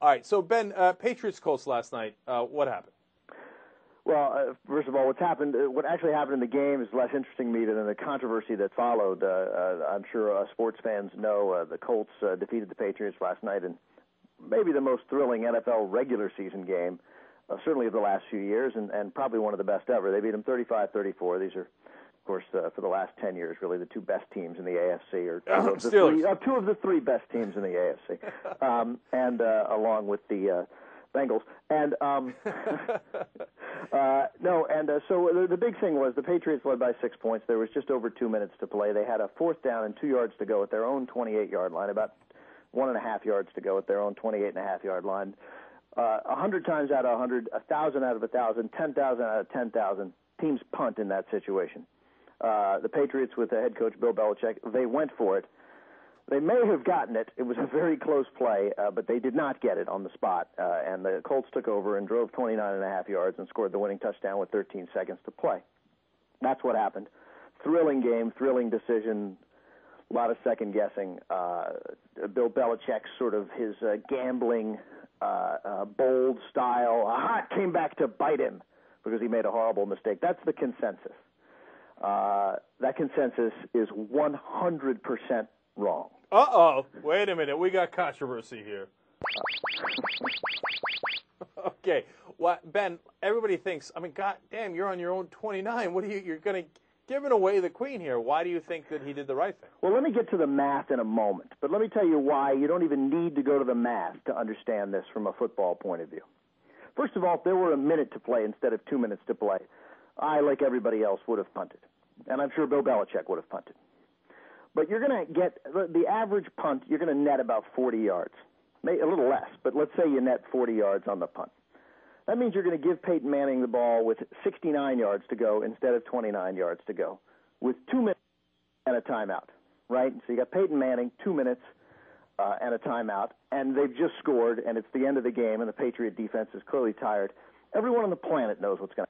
All right, so Ben, Patriots Colts last night. What happened? Well, first of all, what actually happened in the game is less interesting to me than the controversy that followed. I'm sure sports fans know the Colts defeated the Patriots last night in maybe the most thrilling NFL regular season game, certainly of the last few years, and probably one of the best ever. They beat them 35-34. These are, of course, for the last 10 years, really the two best teams in the AFC, or two of the three best teams in the AFC, and along with the Bengals. And so the big thing was the Patriots led by 6 points. There was just over 2 minutes to play. They had a 4th down and 2 yards to go at their own 28-yard line, about 1.5 yards to go at their own 28.5-yard line. 100 times out of 100, 1,000 out of 1,000, 10,000 out of 10,000, teams punt in that situation. The Patriots, with the head coach Bill Belichick, they went for it. They may have gotten it. It was a very close play, but they did not get it on the spot. And the Colts took over and drove 29.5 yards and scored the winning touchdown with 13 seconds to play. That's what happened. Thrilling game, thrilling decision, a lot of second-guessing. Bill Belichick, sort of his gambling, bold style, it came back to bite him because he made a horrible mistake. That's the consensus. That consensus is 100% wrong. Uh-oh. Wait a minute. We got controversy here. Okay. Well, Ben, everybody thinks, God damn, you're on your own 29. You're going to giving away the queen here. Why do you think that he did the right thing? Well, let me get to the math in a moment. But let me tell you why you don't even need to go to the math to understand this from a football point of view. First of all, if there were a minute to play instead of 2 minutes to play, I, like everybody else, would have punted. And I'm sure Bill Belichick would have punted. But you're going to get the average punt, you're going to net about 40 yards. Maybe a little less, but let's say you net 40 yards on the punt. That means you're going to give Peyton Manning the ball with 69 yards to go instead of 29 yards to go, with 2 minutes and a timeout, right? So you got Peyton Manning, 2 minutes and a timeout, and they've just scored, and it's the end of the game, and the Patriot defense is clearly tired. Everyone on the planet knows what's going to happen.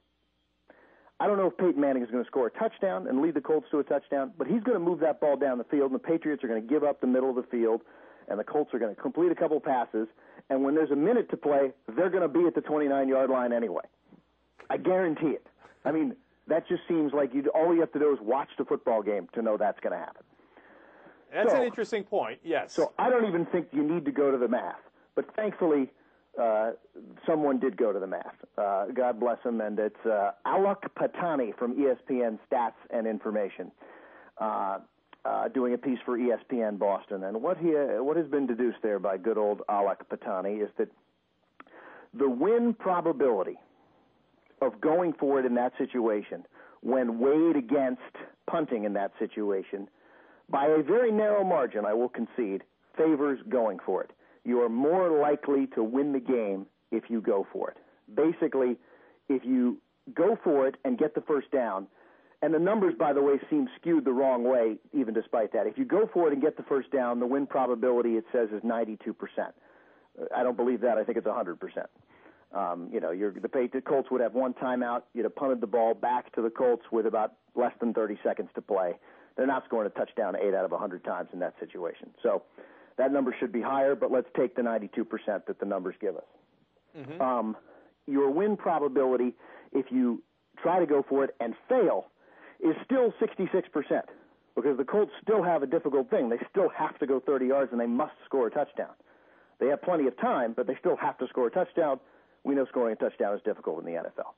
I don't know if Peyton Manning is going to score a touchdown and lead the Colts to a touchdown, but he's going to move that ball down the field, and the Patriots are going to give up the middle of the field, and the Colts are going to complete a couple passes, and when there's a minute to play, they're going to be at the 29-yard line anyway. I guarantee it. That just seems like all you have to do is watch the football game to know that's going to happen. That's an interesting point, yes. So I don't even think you need to go to the math, but thankfully someone did go to the math. God bless him, and it's Alok Patani from ESPN Stats and Information, doing a piece for ESPN Boston. And what has been deduced there by good old Alok Patani is that the win probability of going for it in that situation, when weighed against punting in that situation, by a very narrow margin, I will concede, favors going for it. You are more likely to win the game if you go for it. Basically, if you go for it and get the first down, and the numbers, by the way, seem skewed the wrong way, even despite that. If you go for it and get the first down, the win probability, it says, is 92%. I don't believe that. I think it's 100%. The Colts would have one timeout. You'd have punted the ball back to the Colts with about less than 30 seconds to play. They're not scoring a touchdown 8 out of 100 times in that situation. So that number should be higher, but let's take the 92% that the numbers give us. Mm-hmm. Your win probability, if you try to go for it and fail, is still 66%, because the Colts still have a difficult thing. They still have to go 30 yards, and they must score a touchdown. They have plenty of time, but they still have to score a touchdown. We know scoring a touchdown is difficult in the NFL.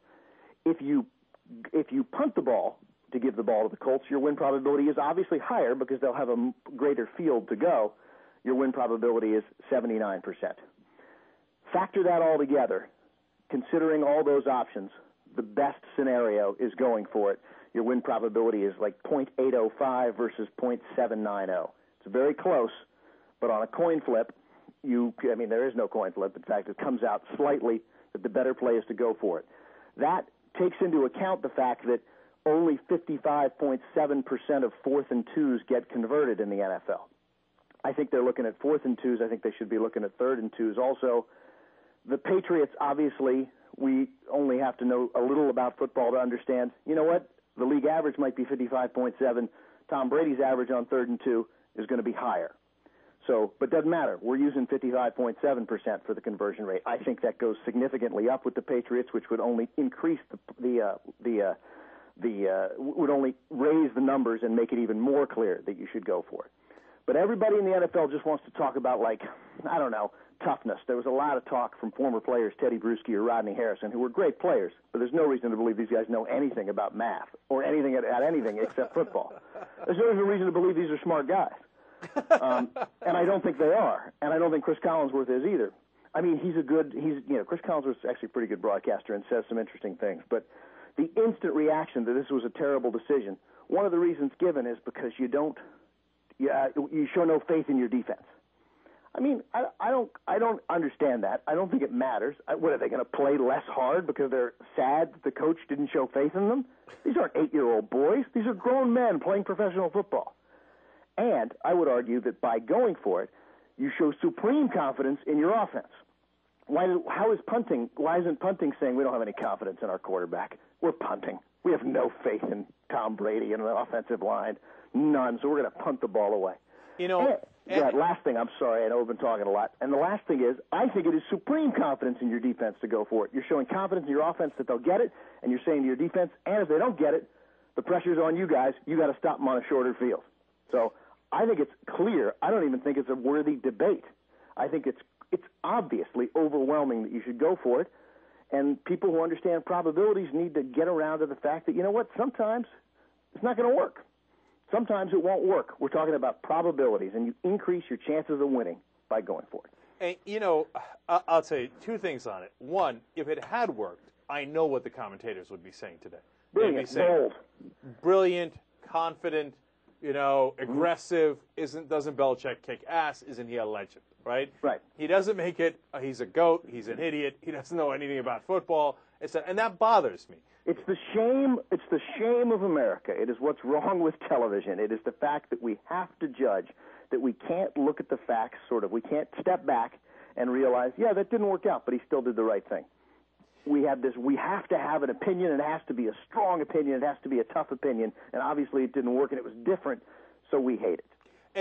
If you punt the ball to give the ball to the Colts, your win probability is obviously higher because they'll have a greater field to go. Your win probability is 79%. Factor that all together, considering all those options, the best scenario is going for it. Your win probability is like 0.805 versus 0.790. It's very close, but on a coin flip, there is no coin flip. In fact, it comes out slightly that the better play is to go for it. That takes into account the fact that only 55.7% of 4th and 2s get converted in the NFL. I think they're looking at 4th and 2s. I think they should be looking at 3rd and 2s also. The Patriots, obviously, we only have to know a little about football to understand, you know what? The league average might be 55.7. Tom Brady's average on 3rd and 2 is going to be higher. So, but doesn't matter. We're using 55.7% for the conversion rate. I think that goes significantly up with the Patriots, which would only increase would only raise the numbers and make it even more clear that you should go for it. But everybody in the NFL just wants to talk about, like, I don't know, toughness. There was a lot of talk from former players, Tedy Bruschi or Rodney Harrison, who were great players, but there's no reason to believe these guys know anything about math or anything at anything except football. There's no reason to believe these are smart guys. And I don't think they are. And I don't think Chris Collinsworth is either. I mean, Chris Collinsworth's actually a pretty good broadcaster and says some interesting things, but the instant reaction that this was a terrible decision, one of the reasons given is because you show no faith in your defense. I mean, I don't understand that. I don't think it matters. What, are they going to play less hard because they're sad that the coach didn't show faith in them? These aren't 8-year-old boys. These are grown men playing professional football. And I would argue that by going for it, you show supreme confidence in your offense. Why isn't punting saying we don't have any confidence in our quarterback? We're punting. We have no faith in Tom Brady and the offensive line. None. So we're going to punt the ball away. Last thing, I'm sorry, I know we've been talking a lot. And the last thing is, I think it is supreme confidence in your defense to go for it. You're showing confidence in your offense that they'll get it, and you're saying to your defense, and if they don't get it, the pressure's on you guys. You got to stop them on a shorter field. So I think it's clear. I don't even think it's a worthy debate. I think it's obviously overwhelming that you should go for it. And people who understand probabilities need to get around to the fact that, you know what, sometimes it's not going to work. Sometimes it won't work. We're talking about probabilities, and you increase your chances of winning by going for it. And, I'll say two things on it. One, if it had worked, I know what the commentators would be saying today. Brilliant, bold. Brilliant, confident, aggressive. Doesn't Belichick kick ass? Isn't he a legend? Right? Right. He doesn't make it. He's a goat. He's an idiot. He doesn't know anything about football. And that bothers me. It's the shame. It's the shame of America. It is what's wrong with television. It is the fact that we have to judge, that we can't look at the facts. We can't step back and realize, yeah, that didn't work out, but he still did the right thing. We have to have an opinion, and it has to be a strong opinion. It has to be a tough opinion, and obviously it didn't work, and it was different, so we hate it.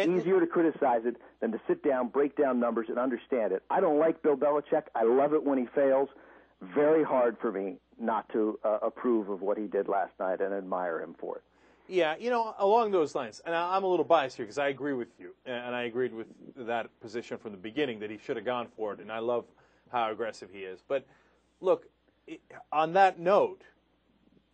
Easier to criticize it than to sit down, break down numbers, and understand it. I don't like Bill Belichick. I love it when he fails. Very hard for me not to approve of what he did last night and admire him for it. Yeah, along those lines, and I'm a little biased here because I agree with you, and I agreed with that position from the beginning that he should have gone for it, and I love how aggressive he is. But look, on that note,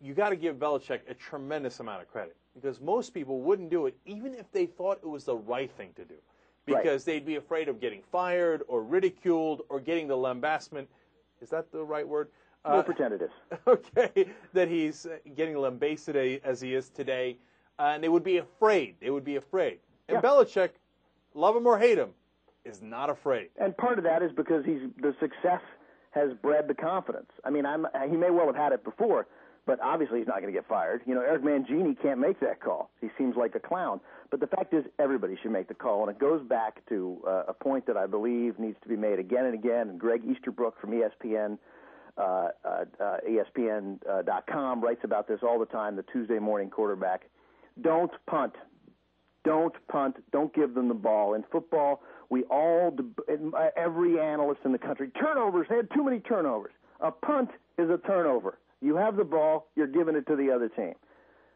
you got to give Belichick a tremendous amount of credit because most people wouldn't do it even if they thought it was the right thing to do because they'd be afraid of getting fired or ridiculed or getting the lambastment. Is that the right word? We'll pretend it is. Okay, that he's getting lambasted as he is today, and they would be afraid. They would be afraid. And Belichick, love him or hate him, is not afraid. And part of that is because the success has bred the confidence. I mean, he may well have had it before, but obviously he's not going to get fired. Eric Mangini can't make that call. He seems like a clown. But the fact is, everybody should make the call, and it goes back to a point that I believe needs to be made again and again. And Greg Easterbrook from ESPN, ESPN.com writes about this all the time. The Tuesday morning quarterback: don't punt, don't punt, don't give them the ball. In football, every analyst in the country, turnovers. They had too many turnovers. A punt is a turnover. You have the ball, you're giving it to the other team.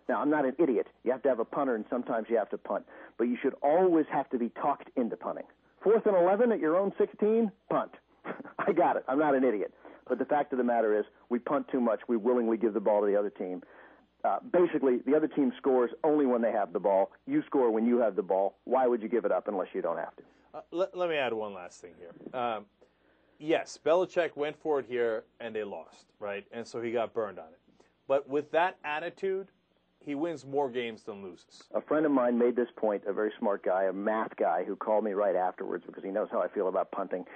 Now, I'm not an idiot. You have to have a punter, and sometimes you have to punt. But you should always have to be talked into punting. 4th and 11 at your own 16, punt. I got it. I'm not an idiot. But the fact of the matter is, we punt too much. We willingly give the ball to the other team. Basically, the other team scores only when they have the ball. You score when you have the ball. Why would you give it up unless you don't have to? Let me add one last thing here. Yes, Belichick went for it here, and they lost, right? And so he got burned on it. But with that attitude, he wins more games than loses. A friend of mine made this point, a very smart guy, a math guy, who called me right afterwards because he knows how I feel about punting.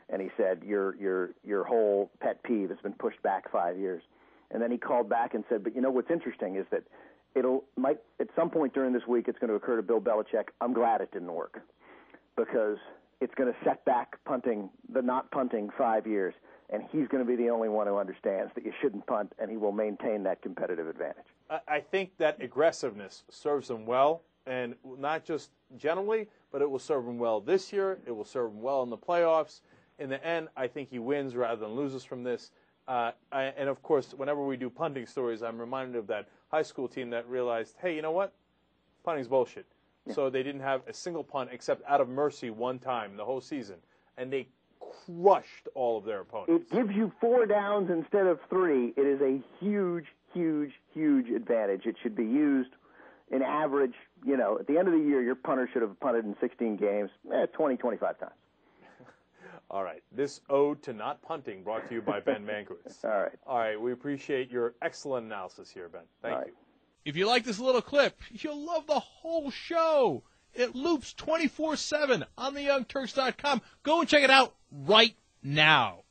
And he said, your whole pet peeve has been pushed back 5 years. And then he called back and said, but what's interesting is that at some point during this week, it's going to occur to Bill Belichick, I'm glad it didn't work because it's going to set back not punting 5 years, and he's going to be the only one who understands that you shouldn't punt, and he will maintain that competitive advantage. I think that aggressiveness serves him well and not just generally, but it will serve him well this year. It will serve him well in the playoffs. In the end, I think he wins rather than loses from this. And, of course, whenever we do punting stories, I'm reminded of that high school team that realized, hey, you know what? Punting's bullshit. Yeah. So they didn't have a single punt except out of mercy one time the whole season. And they crushed all of their opponents. It gives you 4 downs instead of 3. It is a huge, huge, huge advantage. It should be used in average, at the end of the year, your punter should have punted in 16 games, 20, 25 times. All right. This ode to not punting brought to you by Ben Mankiewicz. All right. All right. We appreciate your excellent analysis here, Ben. Thank you. If you like this little clip, you'll love the whole show. It loops 24/7 on theyoungturks.com. Go and check it out right now.